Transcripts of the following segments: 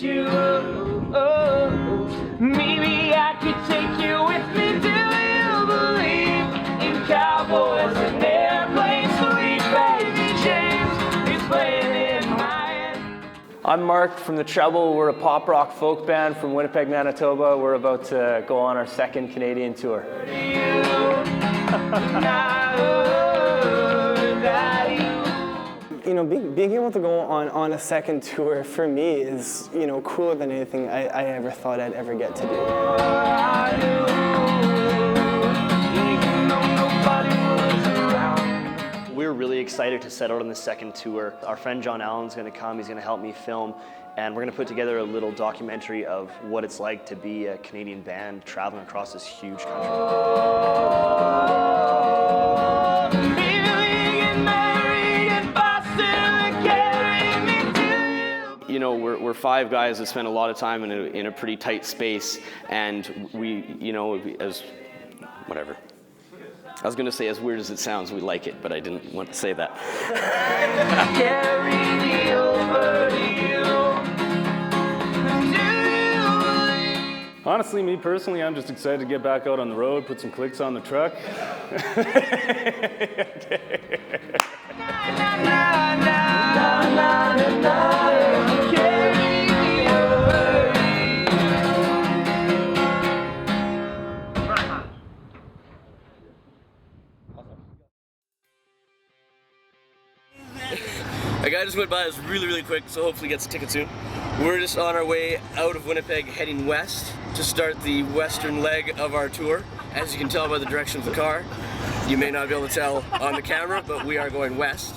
miss you. Maybe I could take you with me. Do you believe in cowboys and airplanes? Sweet baby James is playing in my head. I'm Mark from the Treble. We're a pop rock folk band from Winnipeg, Manitoba. We're about to go on our second Canadian tour. You know, being able to go on a second tour for me is, you know, cooler than anything I ever thought I'd ever get to do. We're really excited to set out on the second tour. Our friend John Allen's going to come, he's going to help me film, and we're going to put together a little documentary of what it's like to be a Canadian band traveling across this huge country. You know, we're five guys that spend a lot of time in a pretty tight space, and we, you know, as whatever. I was going to say, as weird as it sounds, we like it, but I didn't want to say that. Honestly, me personally, I'm just excited to get back out on the road, put some clicks on the truck. A guy just went by us really quick, so hopefully gets a ticket soon. We're just on our way out of Winnipeg, heading west to start the western leg of our tour. As you can tell by the direction of the car, you may not be able to tell on the camera, but we are going west.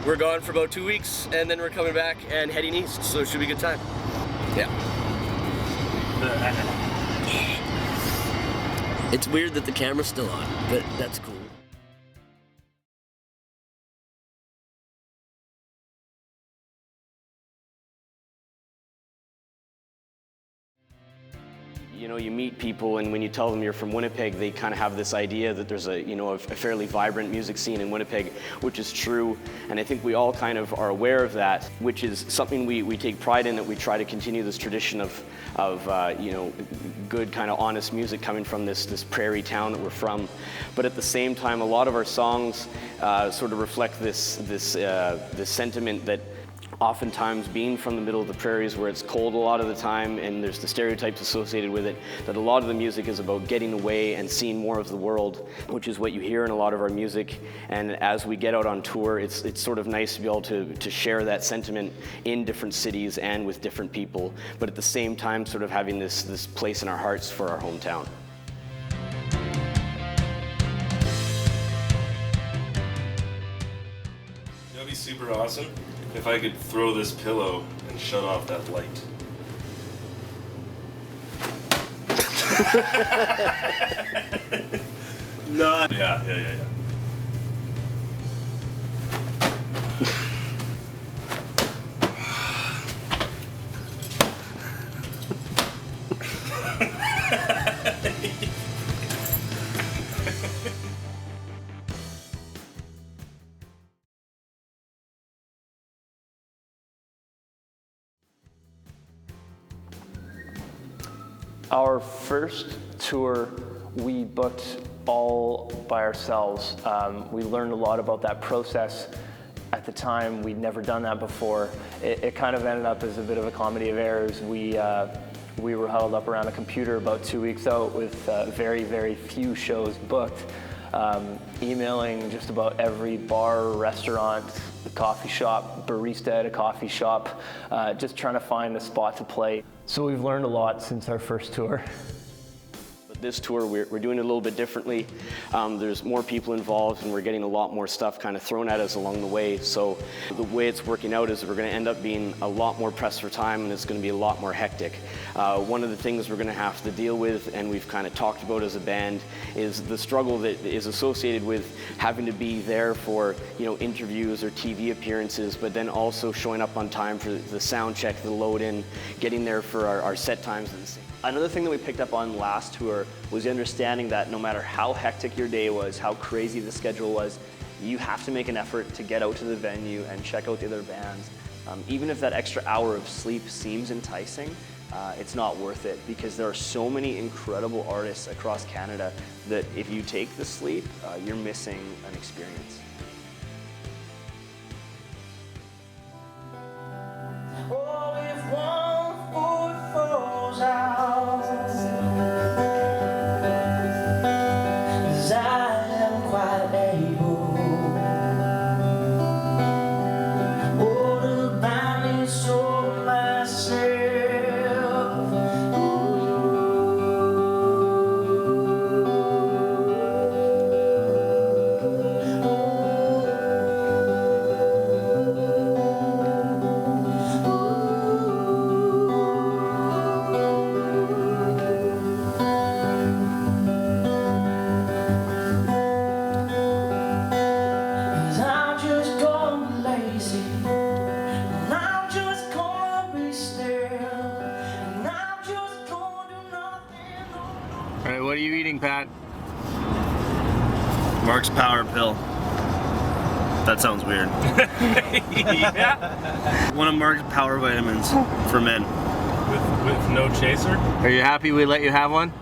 We're gone for about 2 weeks, and then we're coming back and heading east, so it should be a good time. Yeah. It's weird that the camera's still on, but that's cool. You know, you meet people, and when you tell them you're from Winnipeg, they kind of have this idea that there's a, you know, a fairly vibrant music scene in Winnipeg, which is true, and I think we all kind of are aware of that, which is something we take pride in, that we try to continue this tradition of you know, good kind of honest music coming from this prairie town that we're from. But at the same time, a lot of our songs sort of reflect this sentiment that oftentimes, being from the middle of the prairies where it's cold a lot of the time and there's the stereotypes associated with it, that a lot of the music is about getting away and seeing more of the world, which is what you hear in a lot of our music. And as we get out on tour, it's sort of nice to be able to share that sentiment in different cities and with different people, but at the same time sort of having this place in our hearts for our hometown. That'd be super awesome if I could throw this pillow and shut off that light. No. Yeah. Our first tour, we booked all by ourselves. We learned a lot about that process. At the time, we'd never done that before. It kind of ended up as a bit of a comedy of errors. We were huddled up around a computer about 2 weeks out with very few shows booked, emailing just about every bar, restaurant, coffee shop, barista at a coffee shop, just trying to find a spot to play. So we've learned a lot since our first tour. This tour, we're doing it a little bit differently. There's more people involved, and we're getting a lot more stuff kind of thrown at us along the way. So the way it's working out is we're going to end up being a lot more pressed for time, and it's going to be a lot more hectic. One of the things we're going to have to deal with, and we've kind of talked about as a band, is the struggle that is associated with having to be there for, you know, interviews or TV appearances, but then also showing up on time for the sound check, the load in, getting there for our set times and the same. Another thing that we picked up on last tour was the understanding that no matter how hectic your day was, how crazy the schedule was, you have to make an effort to get out to the venue and check out the other bands. Even if that extra hour of sleep seems enticing, it's not worth it, because there are so many incredible artists across Canada that if you take the sleep, you're missing an experience. Oh, if one foot falls out, 'cause I am quite able, oh, to bind me so myself. All right, what are you eating, Pat? Mark's Power Pill. That sounds weird. Yeah. One of Mark's power vitamins for men. With no chaser? Are you happy we let you have one?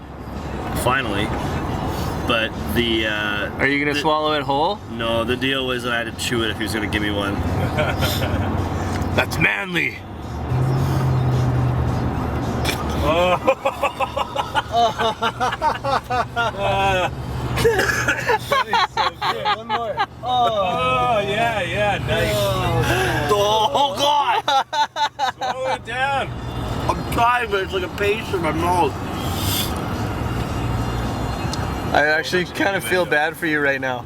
Finally. But the... are you gonna swallow it whole? No, the deal was I had to chew it if he was gonna give me one. That's manly! One more. Oh, yeah, nice. Oh God! Slow it down. I'm trying, but it's like a paste in my mouth. I actually kind of feel bad for you right now.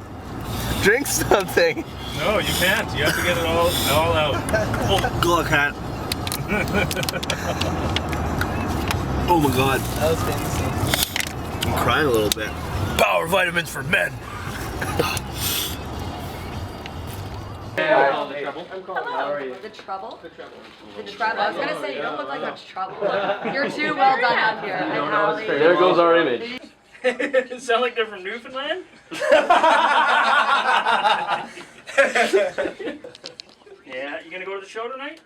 Drink something. No, you can't. You have to get it all out. Oh God, I can't. Oh my God. That was fancy. I'm crying a little bit. Power vitamins for men. Hello. The Treble? The Treble. I was gonna say, you don't look like much trouble. You're too well done up here. There goes our image. Sound like they're from Newfoundland? Yeah, you gonna go to the show tonight?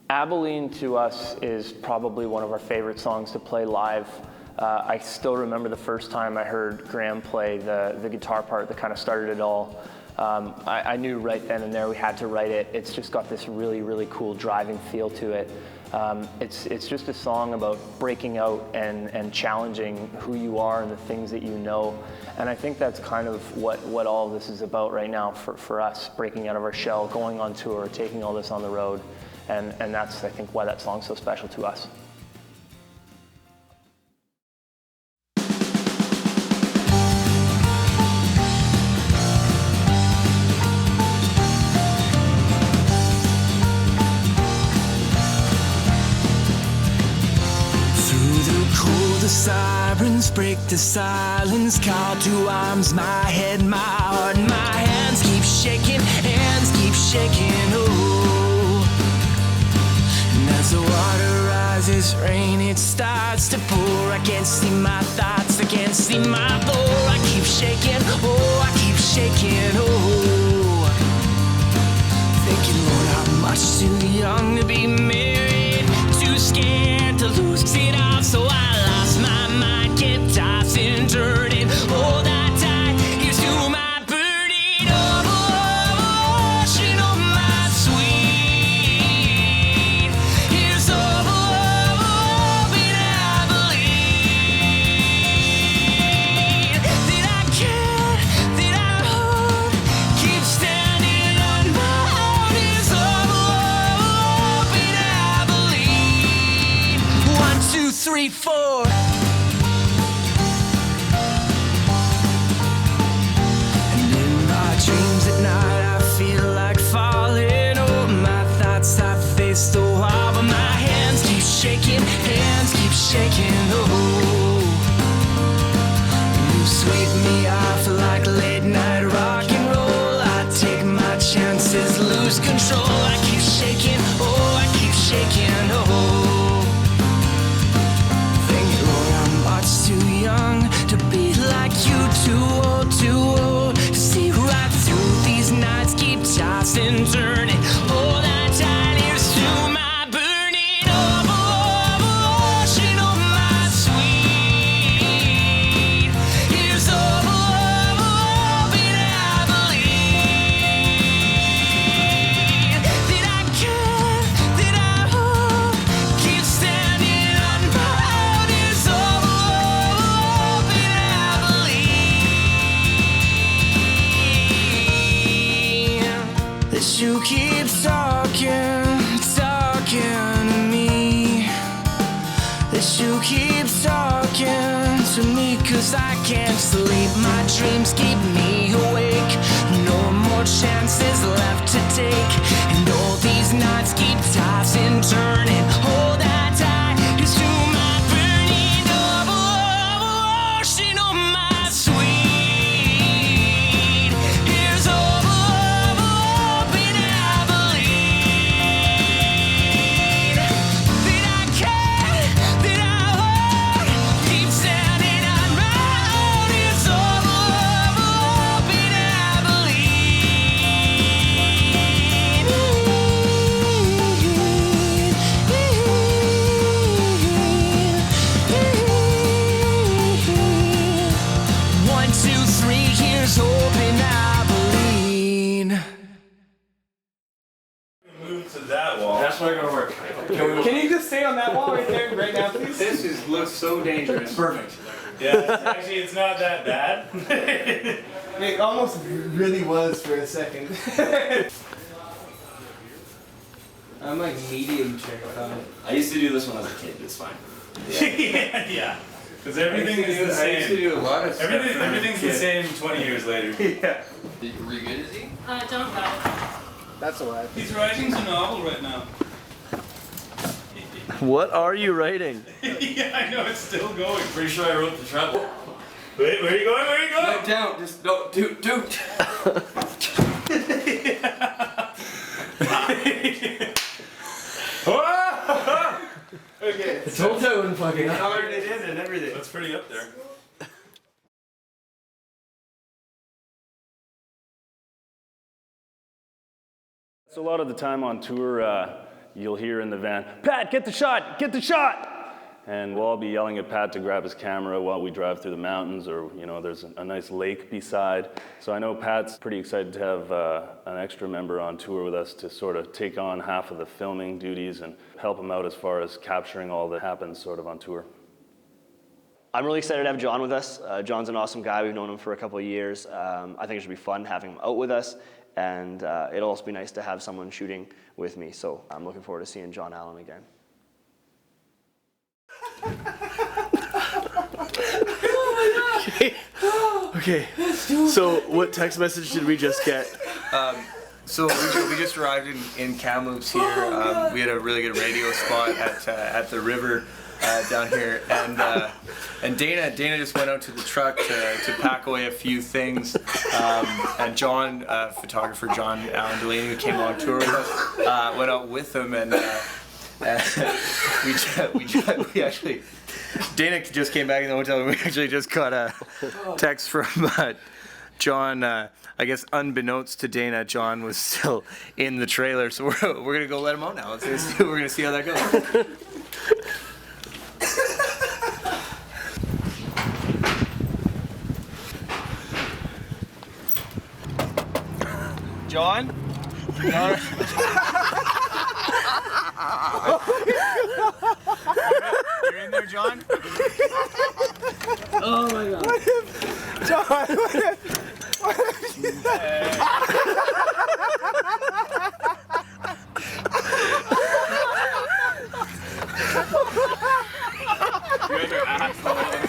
Abilene to us is probably one of our favorite songs to play live. I still remember the first time I heard Graham play the guitar part that kind of started it all. I knew right then and there we had to write it. It's just got this really, really cool driving feel to it. It's just a song about breaking out and challenging who you are and the things that you know. And I think that's kind of what all of this is about right now for us, breaking out of our shell, going on tour, taking all this on the road. And that's, I think, why that song's so special to us. The sirens break the silence, call to arms, my head, my heart, my hands keep shaking, oh. And as the water rises, rain, it starts to pour. I can't see my thoughts, I can't see my floor. I keep shaking, oh, thinking, Lord, I'm much too young to be married, too scared to lose it all, so I lost my mind, kept tossing, turning, hold that tight, here's to my burning ocean, oh my sweet, here's to in Abilene, that I care, that I hold, keep standing on my own, here's to in Abilene, 1, 2, 3, 4. Dreams at night, I feel like falling. Oh, my thoughts I face so hard, but my hands keep shaking, oh. You sweep me off like late night rock and roll. I take my chances, lose control. I keep shaking, oh, oh. Thinking, Lord, I'm much too young to and turning. All that tide is through my burning ocean of my sweet. Here's over in Abilene. That I can, that I hope, keep standing unproud. Here's over in Abilene. That you keep talking to me. That you keep talking to me, 'cause I can't sleep. My dreams keep me awake. No more chances left to take. And all these nights keep tossing, turning. Hold that tight, 'cause through my burning ocean of my sweet. Here's over in Abilene. That I can, that I won't, keep standing on my own. Here's over in Abilene. 1, 2, 3, here's hope in Abilene. Move to that wall. That's not gonna work. Can you just stay on that wall right there right now, please? This looks so dangerous. Perfect. Yeah, actually, it's not that bad. It almost really was for a second. I'm like medium check on it. I used to do this when I was a kid. It's fine. Yeah. Because everything is the I used to same. do a lot of stuff. Everything's the same 20 years later. Yeah. Were you good, is he? Don't got it. That's alright. He's writing a novel right now. What are you writing? Yeah, I know, it's still going. Pretty sure I wrote the Treble. Wait, where are you going? Where are you going? No, down. Just don't do. Okay. I told you I wouldn't fucking. Colored it in and everything. That's pretty up there. So a lot of the time on tour, you'll hear in the van, "Pat, get the shot! Get the shot!" And we'll all be yelling at Pat to grab his camera while we drive through the mountains, or there's a nice lake beside. So I know Pat's pretty excited to have an extra member on tour with us to sort of take on half of the filming duties and help him out as far as capturing all that happens sort of on tour. I'm really excited to have John with us. John's an awesome guy. We've known him for a couple of years. I think it should be fun having him out with us, and it'll also be nice to have someone shooting with me. So I'm looking forward to seeing John Allen again. Okay. So what text message did we just get? So we just arrived in Kamloops here. We had a really good radio spot at the river down here, and Dana just went out to the truck to pack away a few things, and John, photographer John Allen Delaney, who came on tour with us, went out with him, and we actually. Dana just came back in the hotel, and we actually just got a text from John. I guess unbeknownst to Dana, John was still in the trailer, so we're gonna go let him out now. We're gonna see how that goes. John? You're in there, John? Oh my god. What if, John, what if you guys are assholes.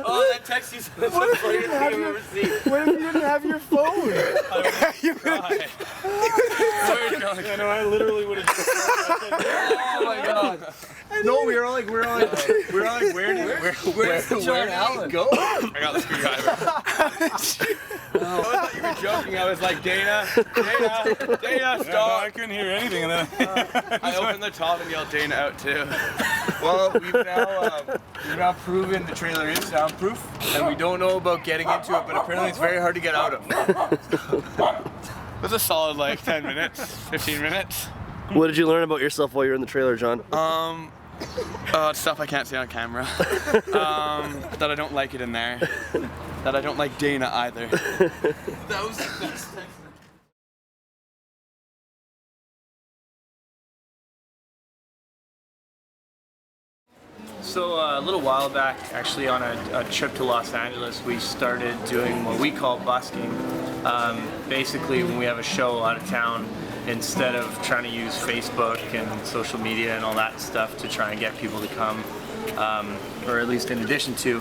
Oh, that text you sent. What if you didn't have your phone? I know, I literally would have. Oh my god. No, we were all like, where's John Allen? Go? I got the screwdriver. I thought you were joking. I was like, Dana, stop. No, I couldn't hear anything, and then I opened the top and yelled Dana out too. Well, we've now proven the trailer is soundproof, and we don't know about getting into it, but apparently it's very hard to get out of. was a solid like 10 minutes, 15 minutes. What did you learn about yourself while you were in the trailer, John? Stuff I can't say on camera. That I don't like it in there. That I don't like Dana either. That was the best thing. So a little while back, actually on a trip to Los Angeles, we started doing what we call busking. Basically, when we have a show out of town, instead of trying to use Facebook and social media and all that stuff to try and get people to come, or at least in addition to,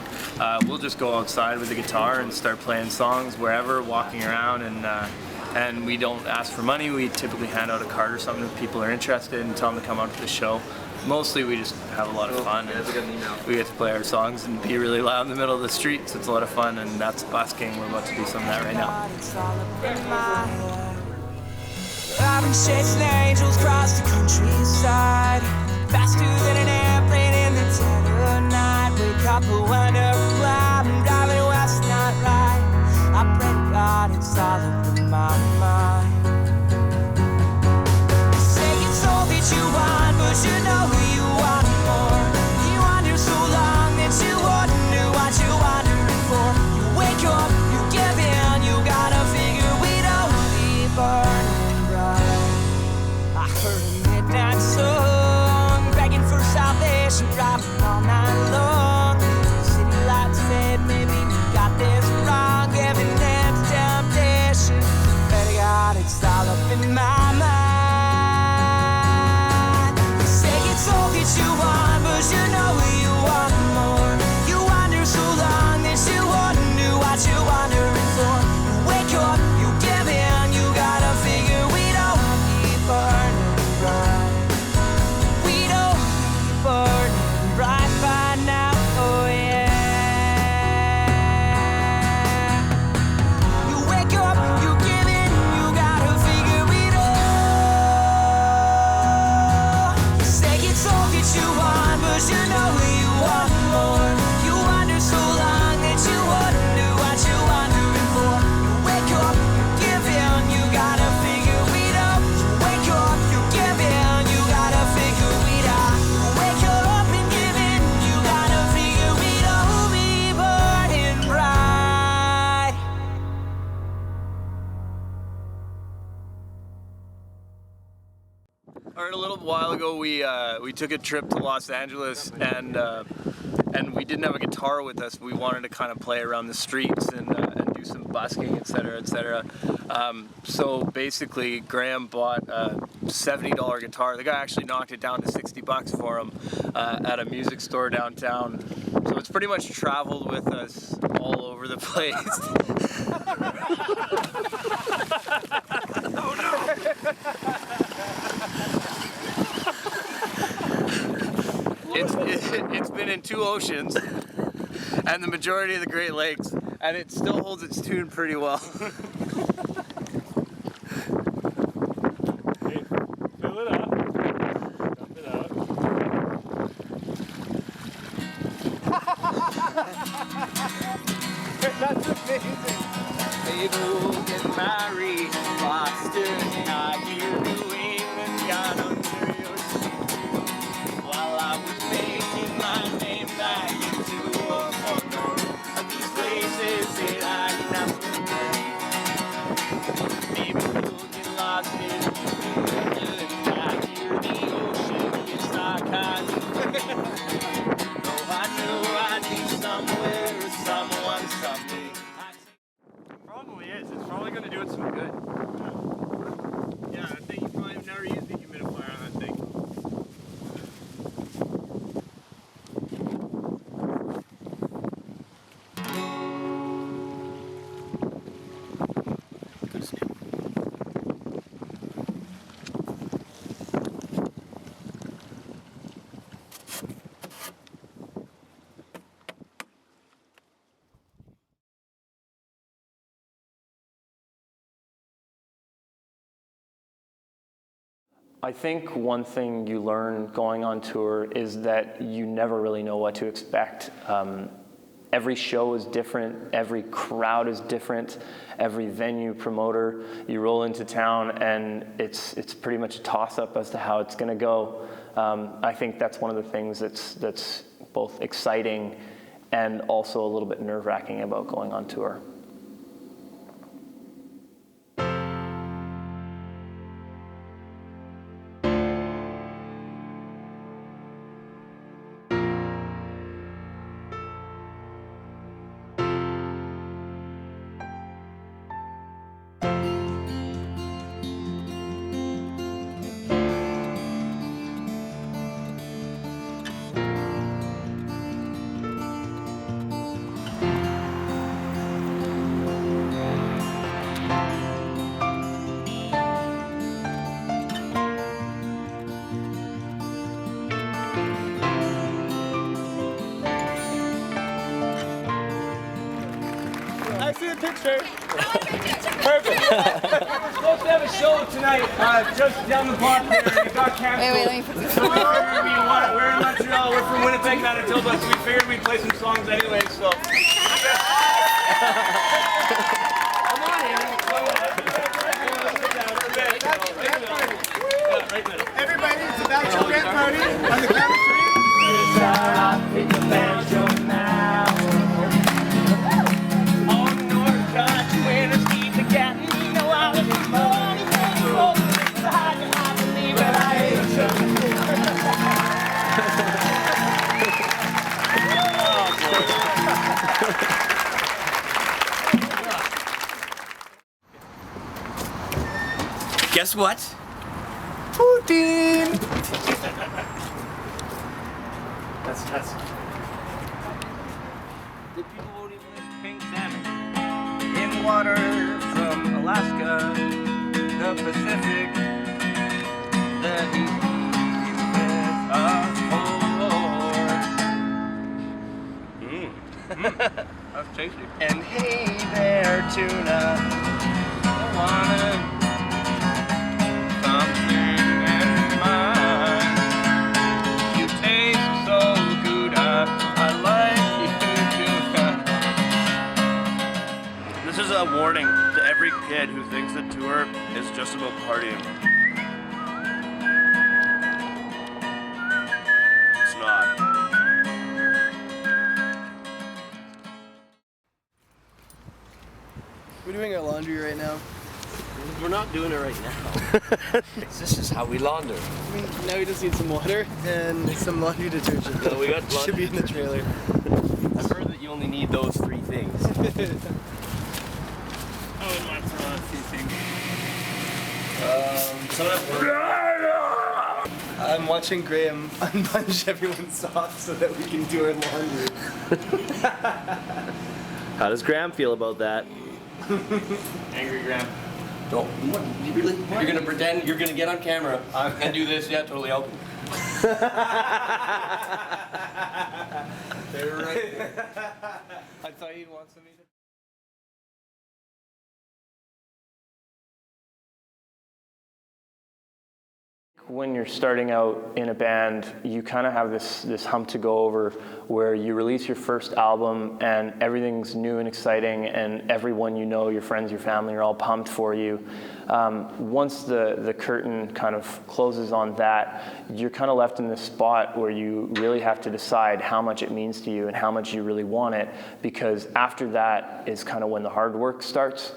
we'll just go outside with the guitar and start playing songs wherever, walking around, and we don't ask for money. We typically hand out a card or something if people are interested and tell them to come out to the show. Mostly we just have a lot of fun, and we get to play our songs and be really loud in the middle of the street, so it's a lot of fun, and that's busking. We're about to do some of that right now. I've been chasing angels across the countryside, faster than an airplane in the dead of night. Wake up, I wonder why I'm driving west, not right. I pray to God it's all up in my mind. Say it's all that you want, but you know you want more. You wander so long that you wouldn't know what you're wandering for. You wake up, you give in, you gotta figure we don't be burning bright. I heard a midnight song, begging for salvation, driving all night long. City lights fade, maybe you got this wrong, giving in to temptation. Pray to God it's all up in my mind. It's all that you want, but you know you want more. You wander so long that you wouldn't know what you're wandering for. You wake up, you give in, you gotta figure we don't keep burning bright. We don't keep burning bright by now, oh yeah. You wake up, you give in, you gotta figure it out. It's all that you want, but you know you want more. You wander so long that you wouldn't know what you're wandering for. You wake up, you give in, you gotta figure it out. You wake up, you give in, you gotta figure it out. You wake up and give in, you gotta figure it out. Be burning bright. All right, a little while ago, we took a trip to Los Angeles, and we didn't have a guitar with us. We wanted to kind of play around the streets and do some busking, etc., etc. So basically, Graham bought a $70 guitar. The guy actually knocked it down to $60 for him at a music store downtown. So it's pretty much traveled with us all over the place. Oh no! It's been in 2 oceans and the majority of the Great Lakes, and it still holds its tune pretty well. Hey, fill it up. Dump it out. That's amazing. Maybe we'll get married, Boston, I hear New England got under your skin. While I was making my name back into a corner of these places that I never been. Maybe we'll get lost in New England, I hear the ocean gets like I do. No, I knew I'd be somewhere with someone someday. Probably is. It's probably going to do it some good. Yeah, I think you probably have never used a humidifier on that thing. I think one thing you learn going on tour is that you never really know what to expect. every show is different, every crowd is different, every venue promoter. You roll into town and it's pretty much a toss-up as to how it's going to go. I think that's one of the things that's both exciting and also a little bit nerve-wracking about going on tour. I see the picture. Perfect. We're supposed to have a show tonight, just down the block here, and it got canceled. Wait, let me put this So we figured we're in Montreal, we're from Winnipeg, Manitoba, so we figured we'd play some songs anyway, so. Everybody, it's a bachelorette party on the count of three. Guess what? Poutine! That's. The people won't even let pink salmon in water from Alaska, the Pacific, the East with a That's tasty. And hey there, tuna, I wanna something in mine. You taste so good, I like you, tuna. This is a warning to every kid who thinks that tour is just about partying. It's not. We're doing our laundry right now. We're not doing it right now. This is how we launder. Now we just need some water and some laundry detergent. No, we got Should be in the trailer. I've heard that you only need those 3 things. I would want to throw out a few things. I'm watching Graham unbunch everyone's socks so that we can do our laundry. How does Graham feel about that? Angry Graham. Don't. You really? You're gonna pretend you're gonna get on camera and do this? Yeah, totally open. They're right there. I thought you'd want something to... When you're starting out in a band, you kind of have this hump to go over where you release your first album and everything's new and exciting and everyone you know, your friends, your family are all pumped for you. Once the curtain kind of closes on that, you're kind of left in this spot where you really have to decide how much it means to you and how much you really want it, because after that is kind of when the hard work starts.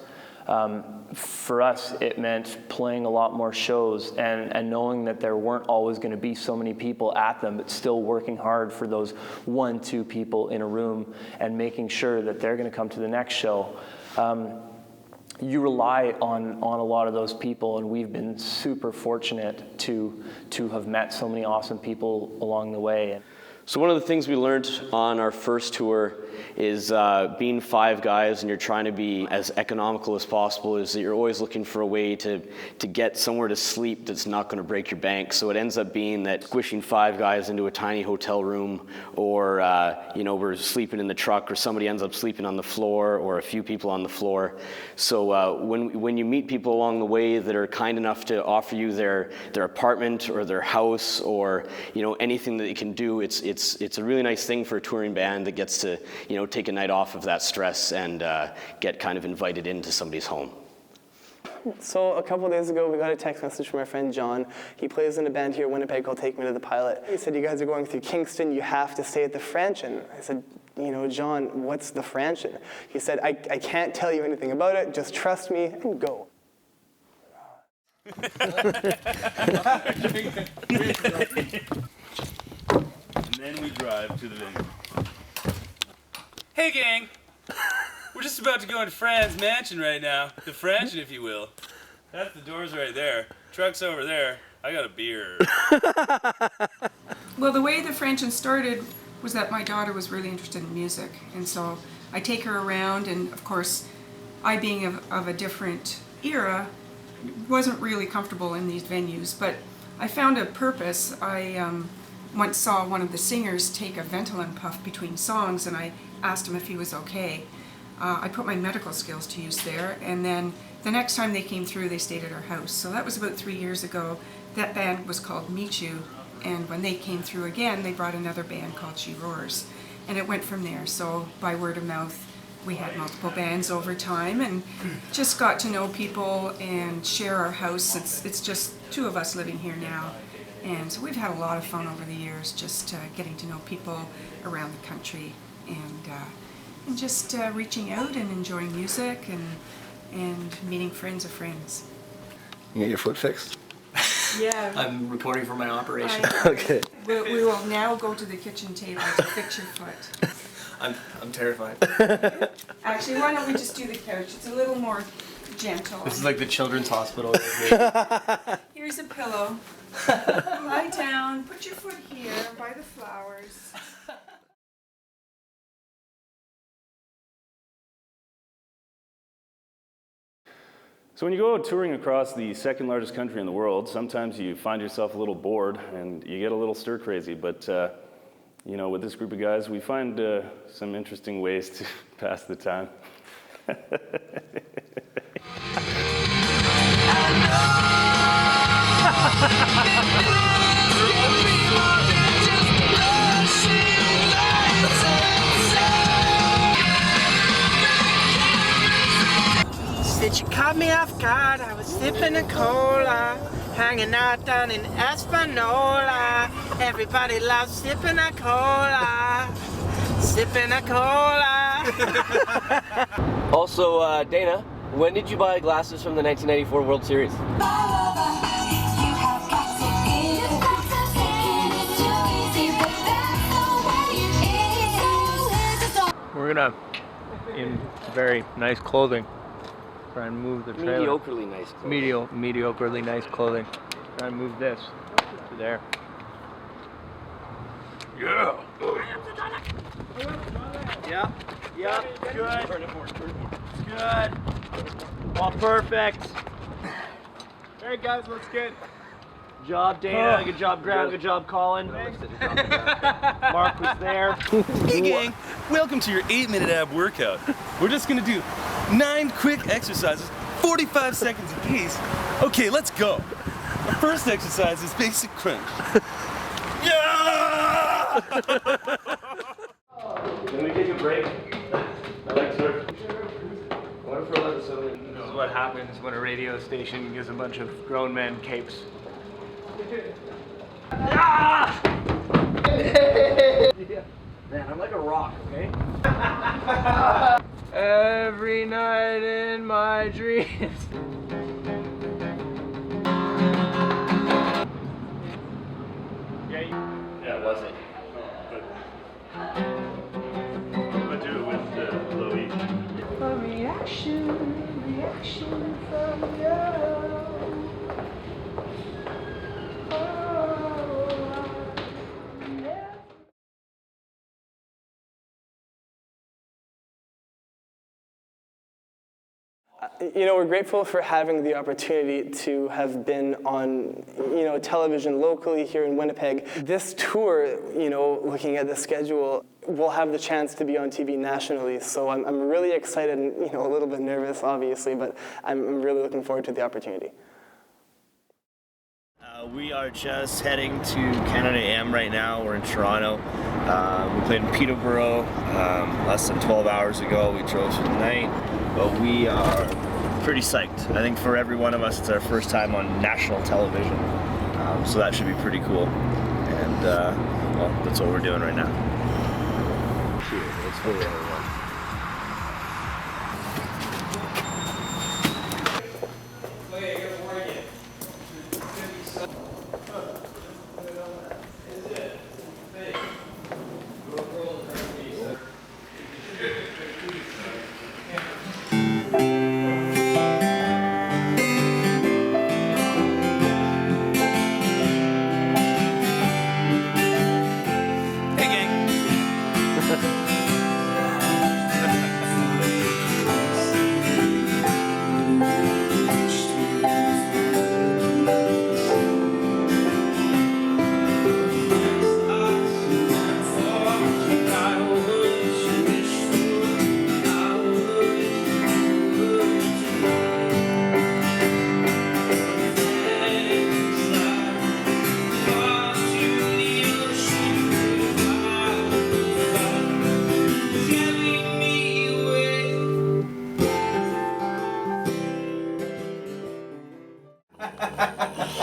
For us, it meant playing a lot more shows and knowing that there weren't always going to be so many people at them, but still working hard for those 1-2 people in a room and making sure that they're going to come to the next show. You rely on a lot of those people, and we've been super fortunate to have met so many awesome people along the way. So one of the things we learned on our first tour is being 5 guys and you're trying to be as economical as possible is that you're always looking for a way to get somewhere to sleep that's not going to break your bank. So it ends up being that squishing 5 guys into a tiny hotel room, or we're sleeping in the truck, or somebody ends up sleeping on the floor, or a few people on the floor. So when you meet people along the way that are kind enough to offer you their apartment or their house or anything that they can do, it's it's a really nice thing for a touring band that gets to, you know, take a night off of that stress and get kind of invited into somebody's home. So a couple of days ago, we got a text message from our friend John. He plays in a band here in Winnipeg called Take Me to the Pilot. He said, you guys are going through Kingston, you have to stay at the Franchen. I said, you know, John, what's the Franchen? He said, I can't tell you anything about it, just trust me and go. And then we drive to the venue. Hey gang! We're just about to go into Fran's mansion right now. The Franchen, if you will. That's the doors right there. Truck's over there. I got a beer. Well, the way the Franchen started was that my daughter was really interested in music, and so I take her around, and of course, I being of a different era, wasn't really comfortable in these venues, but I found a purpose. I once saw one of the singers take a Ventolin puff between songs, and I asked him if he was okay. I put my medical skills to use there, and then the next time they came through, they stayed at our house. So that was about 3 years ago. That band was called Meet You, and when they came through again, they brought another band called She Roars, and it went from there. So by word of mouth, we had multiple bands over time, and just got to know people and share our house. It's just two of us living here now, and so we've had a lot of fun over the years, just getting to know people around the country, and just reaching out and enjoying music and meeting friends of friends. You get your foot fixed? Yeah. I'm reporting for my operation. Okay. We will now go to the kitchen table to fix your foot. I'm terrified. Actually, why don't we just do the couch? It's a little more gentle. This is like the children's hospital. Here's a pillow. Lie down, put your foot here by the flowers. So when you go touring across the second largest country in the world, sometimes you find yourself a little bored and you get a little stir crazy. But you know, with this group of guys, we find some interesting ways to pass the time. Said you caught me off guard, I was sipping a cola, hanging out down in Espanola. Everybody loves sipping a cola, sipping a cola. Also, Dana, when did you buy glasses from the 1994 World Series? We're gonna, in very nice clothing, try and move the trailer. Mediocrely nice clothing. Mediocrely nice clothing. Try and move this to there. Yeah. Yeah, good. Good. All perfect. All right, guys, let's get. Good job, Dana. Good job, Graham. Good job, Colin. Mark was there. Hey gang, welcome to your 8-minute ab workout. We're just gonna do 9 quick exercises, 45 seconds apiece. Okay, let's go. The first exercise is basic crunch. Yeah! Can we take a break? My legs hurt. What if we're letting something? This is what happens when a radio station gives a bunch of grown men capes. Ah! Man, I'm like a rock, okay? Every night in my dreams. Yeah, was it? I'm gonna do it with low E. A reaction from you. You know, we're grateful for having the opportunity to have been on, you know, television locally here in Winnipeg. This tour, you know, looking at the schedule, we'll have the chance to be on TV nationally. So I'm really excited and, you know, a little bit nervous, obviously, but I'm really looking forward to the opportunity. We are just heading to Canada AM right now. We're in Toronto. We played in Peterborough less than 12 hours ago. We drove through the night, but we are pretty psyched. I think for every one of us, it's our first time on national television, so that should be pretty cool. And well, that's what we're doing right now. Cheers. Let's go, everyone.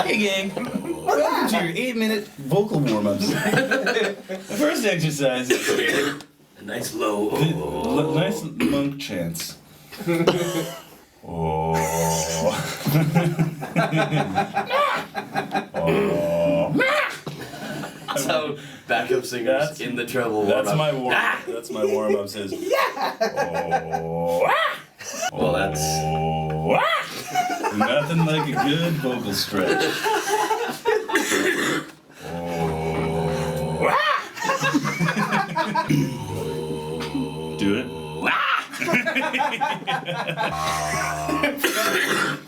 Hey gang, welcome to your 8-minute vocal warm-ups. The first exercise is a nice low, nice monk chants. Oh. That's how backup singers in the treble warm-up. That's my warm-up. That's my warm-up says. Oh. Well, that's nothing like a good vocal stretch. Do it.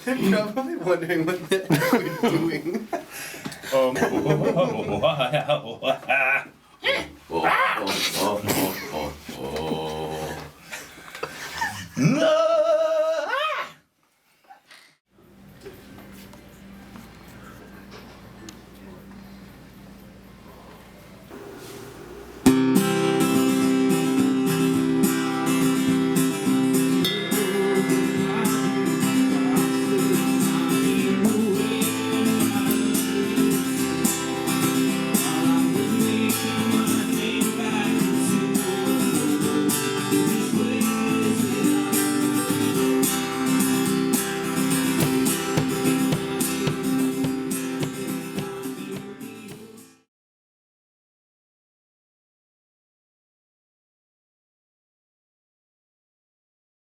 I'm probably wondering what we're doing. No!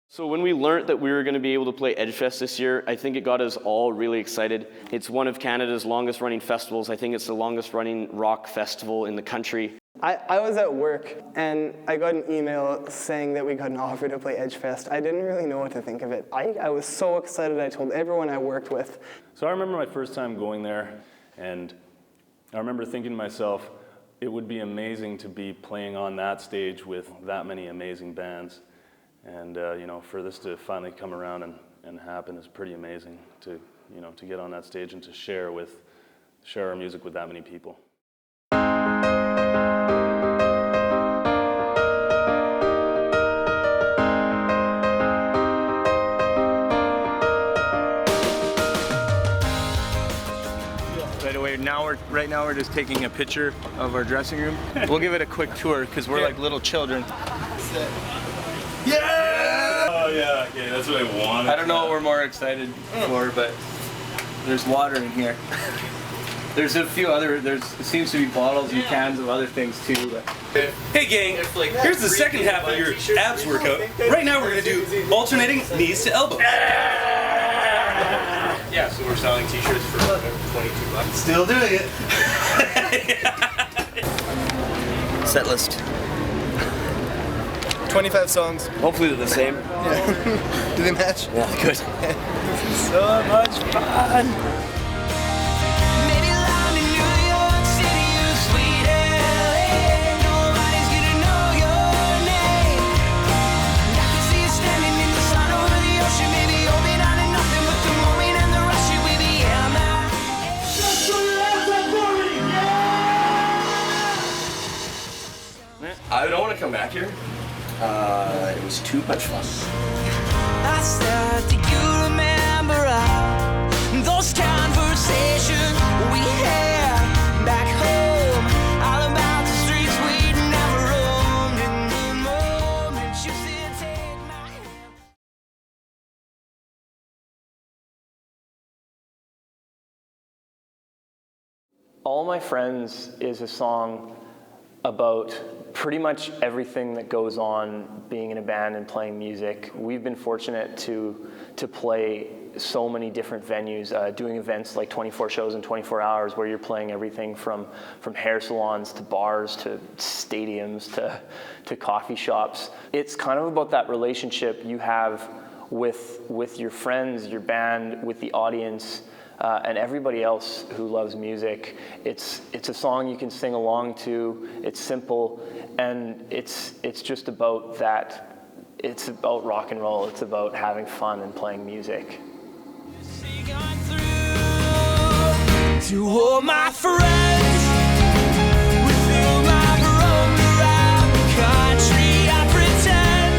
So when we learned that we were going to be able to play Edgefest this year, I think it got us all really excited. It's one of Canada's longest running festivals. I think it's the longest running rock festival in the country. I was at work and I got an email saying that we got an offer to play Edgefest. I didn't really know what to think of it. I was so excited. I told everyone I worked with. So I remember my first time going there, and I remember thinking to myself, it would be amazing to be playing on that stage with that many amazing bands. And you know, for this to finally come around and happen is pretty amazing to, you know, to get on that stage and to share our music with that many people. Right now we're just taking a picture of our dressing room. We'll give it a quick tour because we're like little children. Yeah! Oh yeah, okay, that's what I wanted. I don't know what we're more excited for, but there's water in here. There's a few other, there seems to be bottles and cans of other things too. But. Hey gang, here's the second half of your abs workout. Right now we're gonna do alternating knees to elbows. Yeah, so we're selling t-shirts for $22. Still doing it. Set list. 25 songs. Hopefully they're the same. Yeah. Do they match? Yeah, good. This is so much fun. Just I don't want to come back here. It was too much fun. I said, do you remember those conversations we had back home? All about the streets we'd never roamed. In the moment you said, take my hand. All My Friends is a song about pretty much everything that goes on being in a band and playing music. We've been fortunate to play so many different venues, doing events like 24 shows in 24 hours where you're playing everything from hair salons to bars to stadiums to coffee shops. It's kind of about that relationship you have with your friends, your band, with the audience, and everybody else who loves music. It's a song you can sing along to. It's simple, and it's just about that. It's about rock and roll. It's about having fun and playing music. To all my friends, with whom I've roamed around the country, I pretend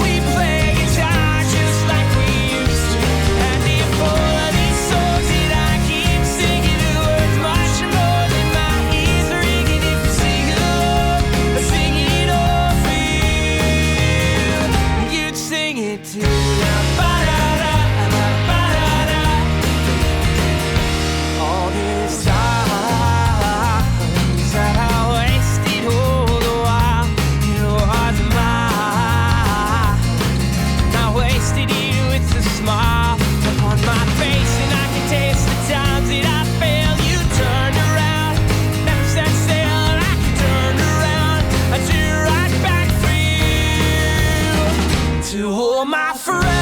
we play guitar just like we used to. And if all of these songs that I keep singing are worth much more than my ears ringing, if you sing along, I sing it all for you. You'd sing it too. All these times that I wasted all the while, you was mine. I wasted you with a smile upon my face, and I can taste the times that I failed. You turned around, never said still, and I turned around. I turned right back for you. To all my friends.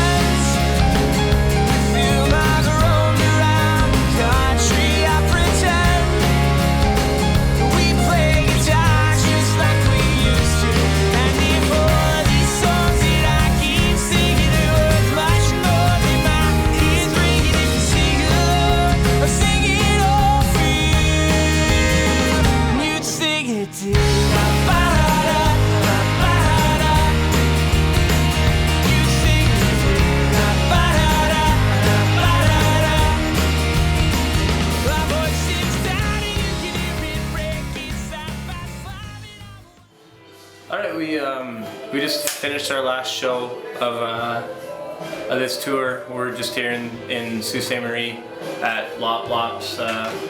We just finished our last show of this tour. We're just here in Sault Ste. Marie at Lop Lops.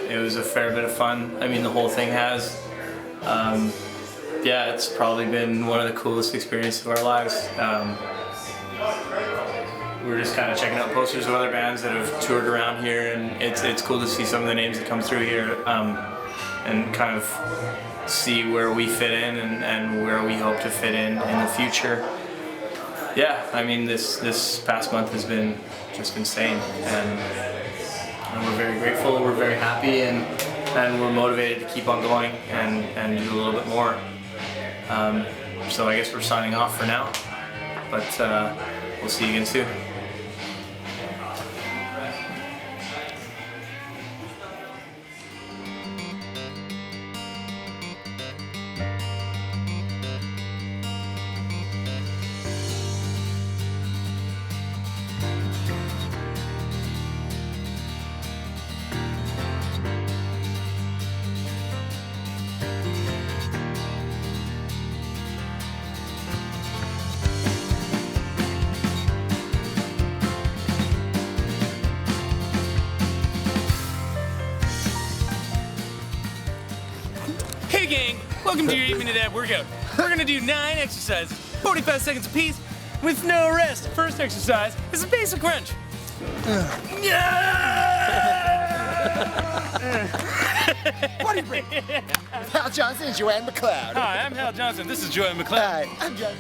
It was a fair bit of fun. I mean, the whole thing has. Yeah, it's probably been one of the coolest experiences of our lives. We're just kind of checking out posters of other bands that have toured around here, and it's cool to see some of the names that come through here and kind of see where we fit in and where we hope to fit in the future. Yeah, I mean, this past month has been just insane, and we're very grateful, we're very happy, and we're motivated to keep on going and do a little bit more. So I guess we're signing off for now, but we'll see you again soon. Hey gang, welcome to your 8-minute ab workout. We're gonna do 9 exercises, 45 seconds apiece, with no rest. First exercise is a basic crunch. What do you bring? Hal Johnson and Joanne McLeod. Hi, I'm Hal Johnson. This is Joanne McLeod. Hi, I'm Joanne.